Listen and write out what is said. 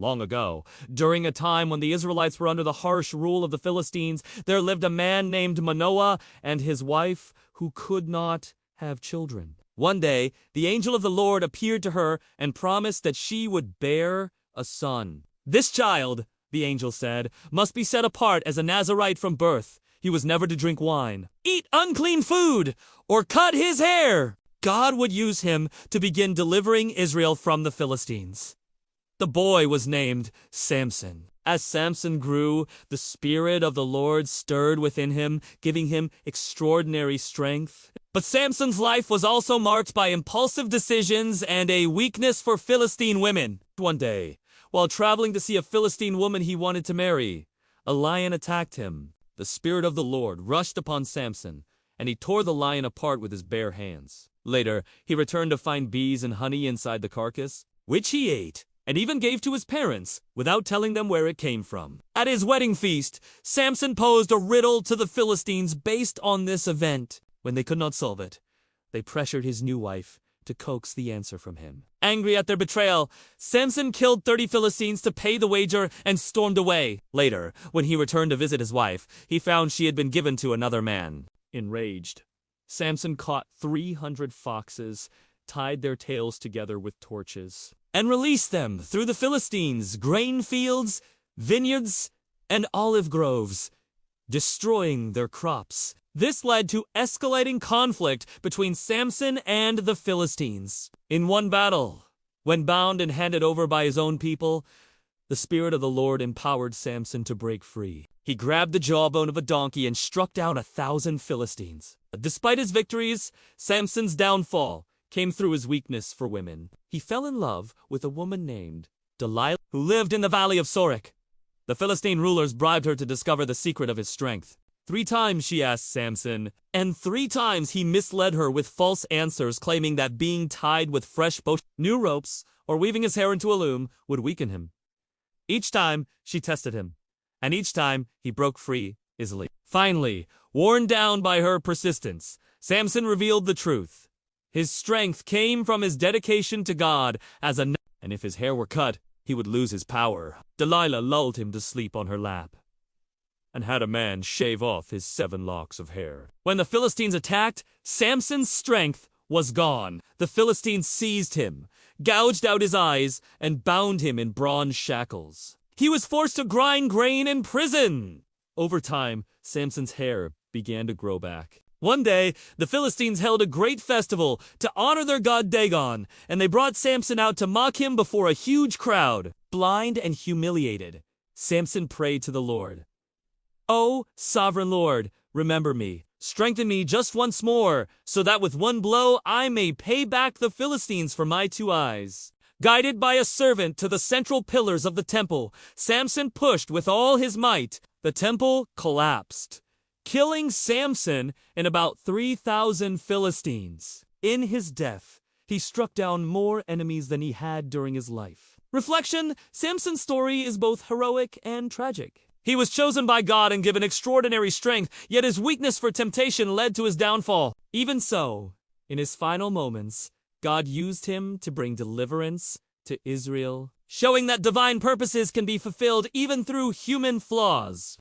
Long ago, during a time when the Israelites were under the harsh rule of the Philistines, there lived a man named Manoah and his wife who could not have children. One day, the angel of the Lord appeared to her and promised that she would bear a son. "This child," the angel said, "must be set apart as a Nazirite from birth. He was never to drink wine, eat unclean food, or cut his hair." God would use him to begin delivering Israel from the Philistines. The boy was named Samson. As Samson grew, the Spirit of the Lord stirred within him, giving him extraordinary strength. But Samson's life was also marked by impulsive decisions and a weakness for Philistine women. One day, while traveling to see a Philistine woman he wanted to marry, a lion attacked him. The Spirit of the Lord rushed upon Samson, and he tore the lion apart with his bare hands. Later, he returned to find bees and honey inside the carcass, which he ate, and even gave to his parents, without telling them where it came from. At his wedding feast, Samson posed a riddle to the Philistines based on this event. When they could not solve it, they pressured his new wife to coax the answer from him. Angry at their betrayal, Samson killed 30 Philistines to pay the wager and stormed away. Later, when he returned to visit his wife, he found she had been given to another man. Enraged, Samson caught 300 foxes, tied their tails together with torches, and released them through the Philistines' grain fields, vineyards, and olive groves, destroying their crops. This led to escalating conflict between Samson and the Philistines. In one battle, when bound and handed over by his own people, the Spirit of the Lord empowered Samson to break free. He grabbed the jawbone of a donkey and struck down 1,000 Philistines. Despite his victories, Samson's downfall came through his weakness for women. He fell in love with a woman named Delilah, who lived in the valley of Sorek. The Philistine rulers bribed her to discover the secret of his strength. 3 times she asked Samson, and 3 times he misled her with false answers, claiming that being tied with fresh new ropes or weaving his hair into a loom would weaken him. Each time she tested him, and each time he broke free easily. Finally, worn down by her persistence, Samson revealed the truth. His strength came from his dedication to God and if his hair were cut, he would lose his power. Delilah lulled him to sleep on her lap and had a man shave off his 7 locks of hair. When the Philistines attacked, Samson's strength was gone. The Philistines seized him, gouged out his eyes, and bound him in bronze shackles. He was forced to grind grain in prison. Over time, Samson's hair began to grow back. One day, the Philistines held a great festival to honor their god Dagon, and they brought Samson out to mock him before a huge crowd. Blind and humiliated, Samson prayed to the Lord. "Oh, sovereign Lord, remember me. Strengthen me just once more, so that with one blow I may pay back the Philistines for my 2 eyes." Guided by a servant to the central pillars of the temple, Samson pushed with all his might. The temple collapsed, killing Samson and about 3,000 Philistines. In his death, he struck down more enemies than he had during his life. Reflection: Samson's story is both heroic and tragic. He was chosen by God and given extraordinary strength, yet his weakness for temptation led to his downfall. Even so, in his final moments, God used him to bring deliverance to Israel, showing that divine purposes can be fulfilled even through human flaws.